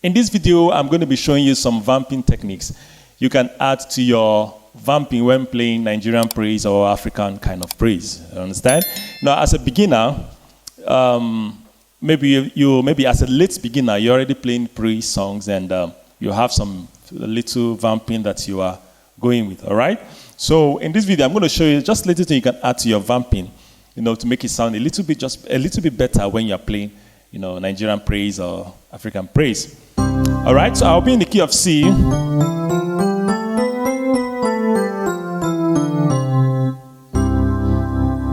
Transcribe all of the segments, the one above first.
In this video, I'm going to be showing you some vamping techniques you can add to your vamping when playing Nigerian praise or African kind of praise. You understand? Now, as a beginner, maybe as a late beginner, you're already playing praise songs and you have some little vamping that you are going with, all right? So in this video, I'm going to show you just little thing you can add to your vamping, to make it sound a little bit better when you're playing, Nigerian praise or African praise. All right, so I'll be in the key of C.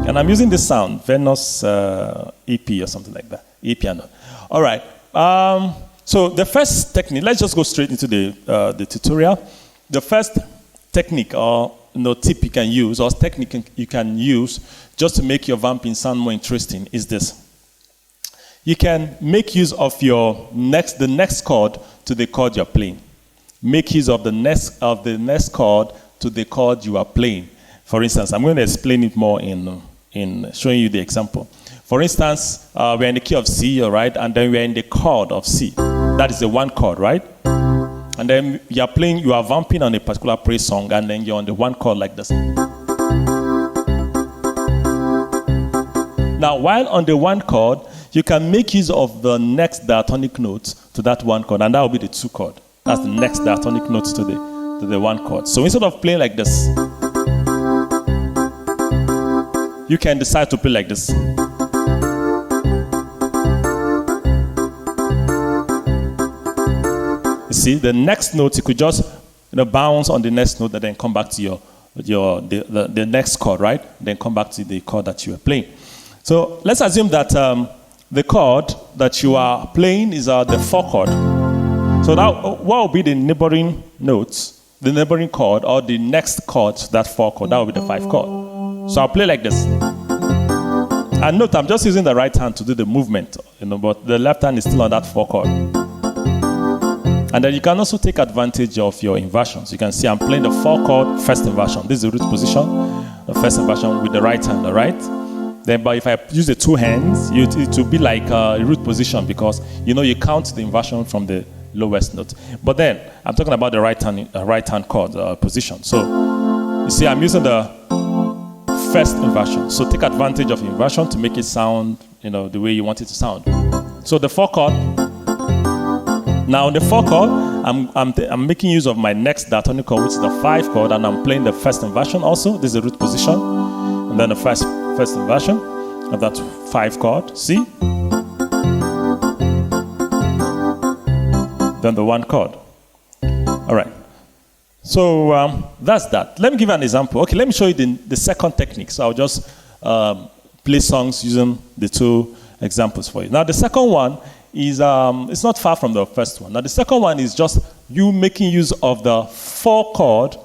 And I'm using this sound, Venus EP or something like that, E piano. All right, so the first technique, let's just go straight into the tutorial. The first technique or tip you can use, or technique you can use just to make your vamping sound more interesting is this. You can make use of the next chord to the chord you're playing. Make use of the next chord to the chord you are playing. For instance, I'm going to explain it more in showing you the example. For instance, we're in the key of C, all right, and then we're in the chord of C. That is the one chord, right? And then you are vamping on a particular praise song, and then you're on the one chord like this. Now, while on the one chord, you can make use of the next diatonic note to that one chord, and that will be the two chord. That's the next diatonic note to the one chord. So instead of playing like this, you can decide to play like this. You see, the next note, you could just bounce on the next note and then come back to the next chord, right? Then come back to the chord that you are playing. So let's assume that the chord that you are playing is the 4 chord. So what will be the neighboring notes, the neighboring chord, or the next chord to that 4 chord? That will be the 5 chord. So I'll play like this. And note, I'm just using the right hand to do the movement, but the left hand is still on that 4 chord. And then you can also take advantage of your inversions. You can see I'm playing the 4 chord first inversion. This is the root position, the first inversion with the right hand, all right? Then, but if I use the 2 hands, it will be like a root position because, you count the inversion from the lowest note. But then, I'm talking about the right hand chord position. So, you see, I'm using the first inversion. So, take advantage of inversion to make it sound, the way you want it to sound. So, the 4 chord. Now, on the 4 chord, I'm making use of my next diatonic chord, which is the 5 chord, and I'm playing the first inversion also. This is the root position. And then the first inversion of that 5 chord, C. Then the 1 chord. All right. So that's that. Let me give you an example. Okay, let me show you the second technique. So I'll just play songs using the 2 examples for you. Now the second one is, it's not far from the first one. Now the second one is just you making use of the 4 chord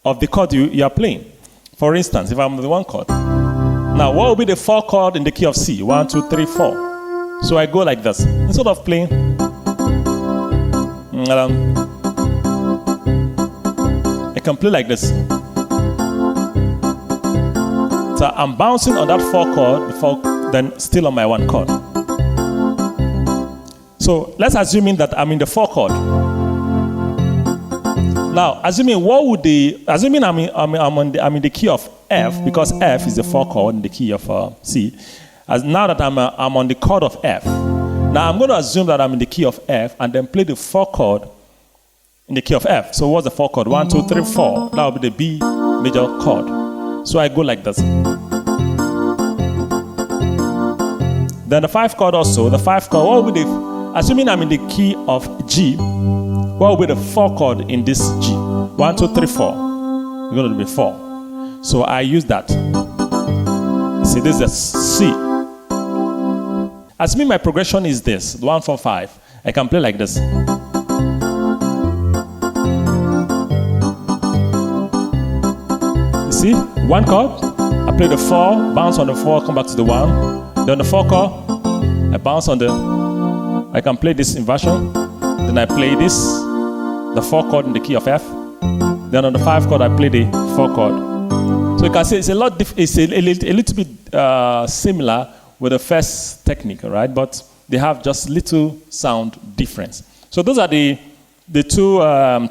of the chord you are playing. For instance, if I'm on the 1 chord, now what will be the 4 chord in the key of C? 1, 2, 3, 4. So I go like this. Instead of playing, I can play like this. So I'm bouncing on that 4 chord, then still on my 1 chord. So let's assume that I'm in the 4 chord. Now, assuming I'm in the key of F, because F is the 4 chord in the key of C. Now that I'm on the chord of F, now I'm going to assume that I'm in the key of F and then play the 4 chord in the key of F. So what's the 4 chord? 1, 2, 3, 4. That will be the B major chord. So I go like this. Then the 5 chord also. The 5 chord, what will be assuming I'm in the key of G, what will be the 4 chord in this G? 1, 2, 3, 4. It's going to be 4. So I use that. See, this is the C. Assuming my progression is this, 1, 4, 5, I can play like this. You see, 1 chord, I play the 4, bounce on the 4, come back to the 1. Then the 4 chord, I bounce on I can play this inversion. Then I play the 4 chord in the key of F. Then on the 5 chord, I play the 4 chord. So you can see it's a little bit similar with the first technique, right? But they have just little sound difference. So those are the two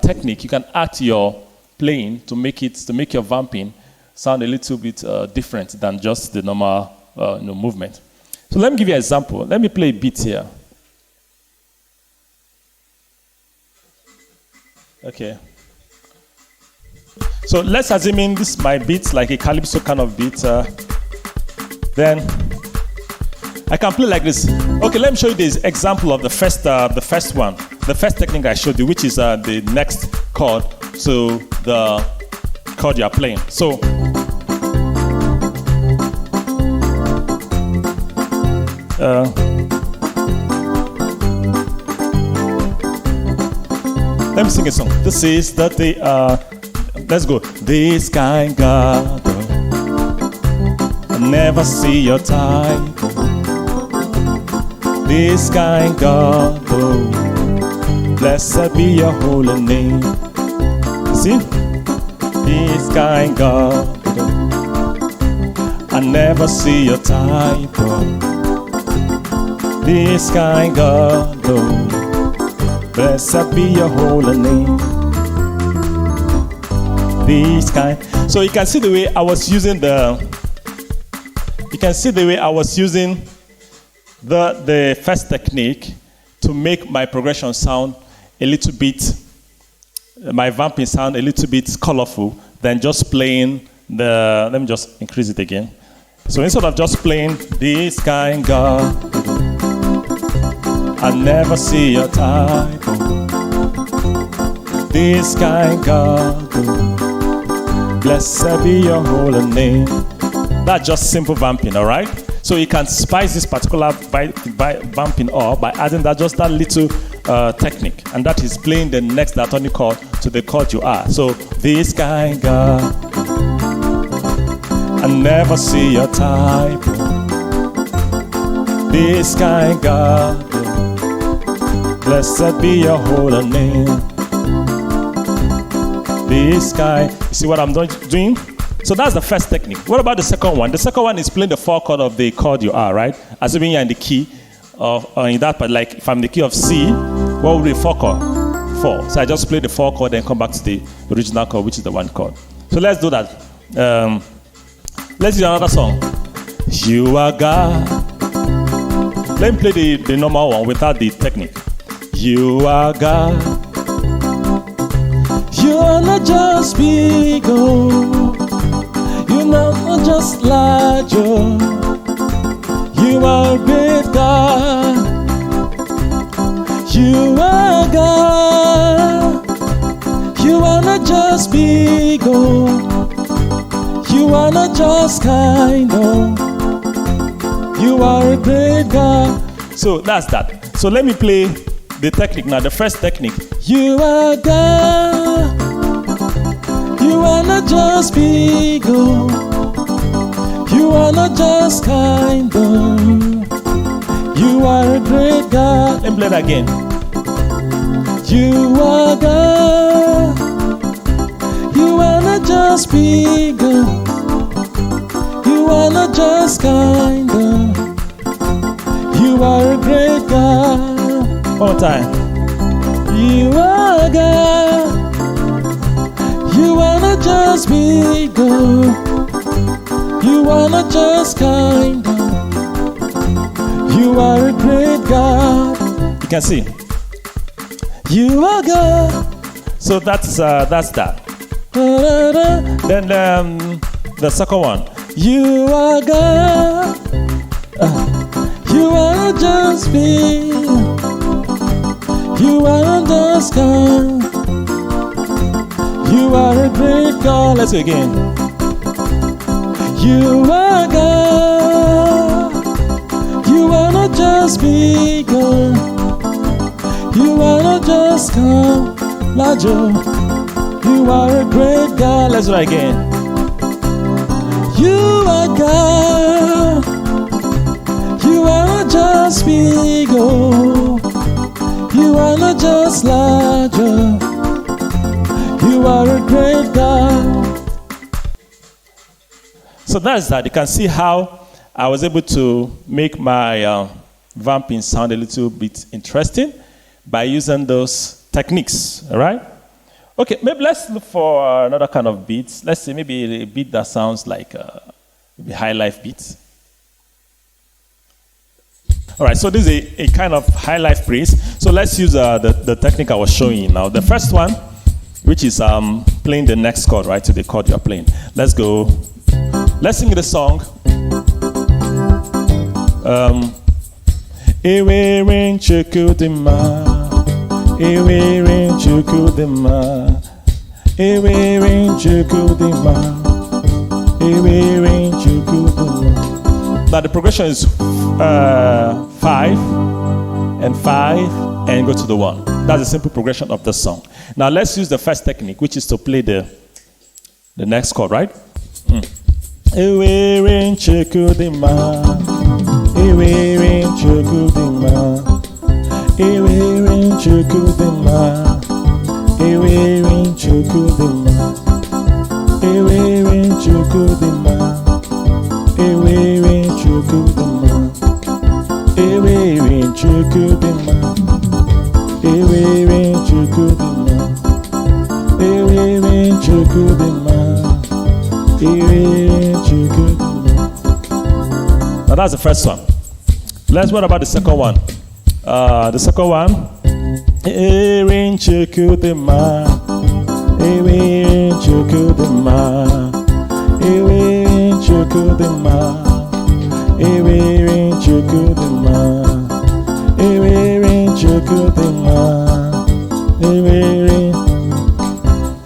techniques you can add to your playing to make your vamping sound a little bit different than just the normal movement. So let me give you an example. Let me play a beat here. Okay. So let's assume this my beat like a calypso kind of beat. Then I can play like this. Okay, let me show you this example of the first one, the first technique I showed you, which is the next chord to the chord you are playing. So let me sing a song. This is the day. Let's go. This kind God, I never see your type. This kind God, blessed be your holy name. See? This kind God, I never see your type. This kind God, blessed be your holy name. This kind. So you can see the way I was using the first technique to make my progression sound a little bit, my vamping sound a little bit colorful than just playing let me just increase it again. So instead of just playing this kind God, I never see your type. This kind God, blessed be your holy name. That's just simple vamping, all right? So you can spice this particular vamping up by adding just that little technique, and that is playing the next diatonic chord to the chord you are. So this kind God, I never see your type. This kind God, blessed be your holy name. This kind, you see what I'm doing? So that's the first technique. What about the second one? The second one is playing the 4 chord of the chord you are, right? Assuming you're in the key of, in that part, like if I'm in the key of C, what would be 4 chord? 4. So I just play the 4 chord and come back to the original chord, which is the 1 chord. So let's do that. Let's do another song. You are God. Let me play the normal one without the technique. You are God. You are not just big, oh. You're not just larger. You are great God. You are God. You are not just big, oh. You are not just kind, oh. You are a great God. So that's that. So let me play the technique now, the first technique. You are God. You are not just big, oh. You are not just kind, oh. You are a great God. And play that again. You are God. You are not just big, oh. You are not just kind, oh. You are a great God. One more time. You are God. You are not just big, oh. You are not just kind, oh. You are a great God. You can see. You are God. So that's that. Then the second one. You are God. You are not just big. You are not just kind. You are a great God. Let's go again. You are God. You are not just big, oh. You are not just kind, larger. You are a great God. Let's do it again. You are God. You are not just big, oh. You are not just larger. You are a great God. So that's that. You can see how I was able to make my vamping sound a little bit interesting by using those techniques, all right? Okay, maybe let's look for another kind of beat. Let's say maybe a beat that sounds like maybe Highlife beat. All right, so this is a kind of Highlife praise. So let's use the technique I was showing you now. The first one, which is playing the next chord, right, to the chord you're playing. Let's go. Let's sing the song. Ewe rin chukudima, ewe rin chukudima, ewe rin chukudima, ewe rin chukudima. Now the progression is 5 and 5 and go to the 1. That's a simple progression of the song. Now let's use the first technique, which is to play the next chord, right? Ewe rin chukudima, ewe rin chukudima, ewe rin chukudima, ewe rin chukudima, ewe rin chukudima, ewe rin chukudima, ewe rin chukudima, ewe rin chukudima, ewe rin chukudima, ewe rin chukudima. Now that's the first one. What about the second one? The second one. Erin chukudima, erin chukudima, erin chukudima, erin chukudima, erin chukudima, erin.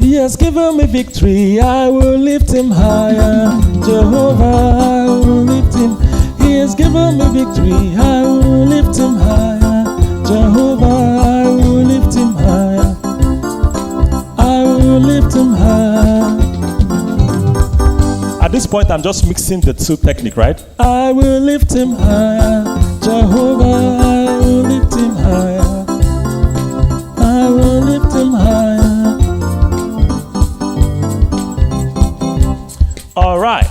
He has given me victory. I will lift him higher. Jehovah, I will lift him. He has given me victory, I will lift him higher. Jehovah, I will lift him higher. I will lift him higher. At this point, I'm just mixing the two techniques, right? I will lift him higher. Jehovah, I will lift him higher. I will lift him higher. All right.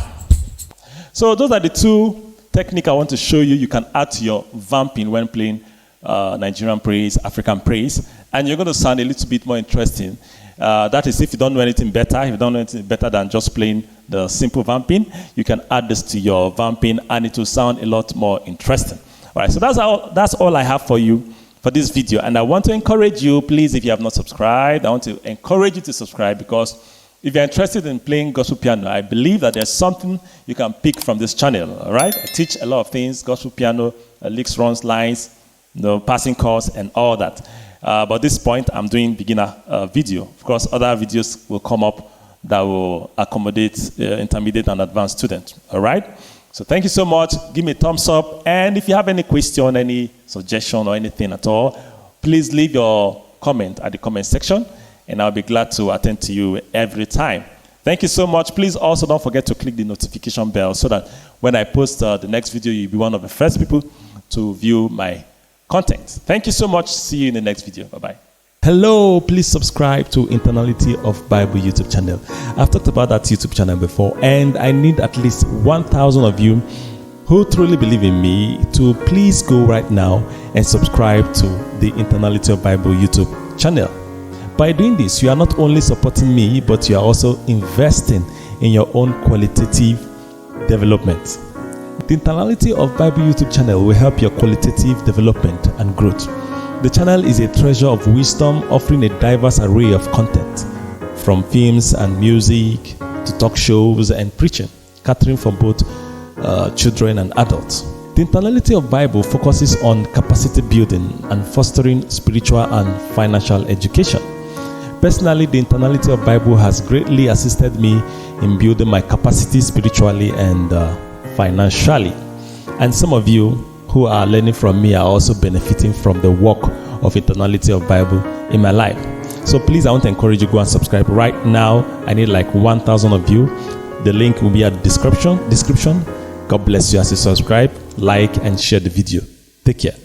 So those are the two technique I want to show you. You can add to your vamping when playing Nigerian praise, African praise, and you're going to sound a little bit more interesting. That is, if you don't know anything better, if you don't know anything better than just playing the simple vamping, you can add this to your vamping, and it will sound a lot more interesting. All right, so that's all I have for you for this video, and I want to encourage you, please, if you have not subscribed, I want to encourage you to subscribe, because if you're interested in playing gospel piano, I believe that there's something you can pick from this channel, all right? I teach a lot of things, gospel piano, licks, runs, lines, passing chords, and all that. But at this point, I'm doing beginner video. Of course, other videos will come up that will accommodate intermediate and advanced students, all right? So thank you so much. Give me a thumbs up. And if you have any question, any suggestion, or anything at all, please leave your comment at the comment section, and I'll be glad to attend to you every time. Thank you so much. Please also don't forget to click the notification bell so that when I post the next video, you'll be one of the first people to view my content. Thank you so much. See you in the next video. Bye-bye. Hello, please subscribe to Internality of Bible YouTube channel. I've talked about that YouTube channel before, and I need at least 1,000 of you who truly believe in me to please go right now and subscribe to the Internality of Bible YouTube channel. By doing this, you are not only supporting me, but you are also investing in your own qualitative development. The Internality of Bible YouTube channel will help your qualitative development and growth. The channel is a treasure of wisdom, offering a diverse array of content, from films and music to talk shows and preaching, catering for both children and adults. The Internality of Bible focuses on capacity building and fostering spiritual and financial education. Personally, the Internality of Bible has greatly assisted me in building my capacity spiritually and financially. And some of you who are learning from me are also benefiting from the work of Internality of Bible in my life. So please, I want to encourage you to go and subscribe right now. I need like 1,000 of you. The link will be at the description. God bless you as you subscribe, like, and share the video. Take care.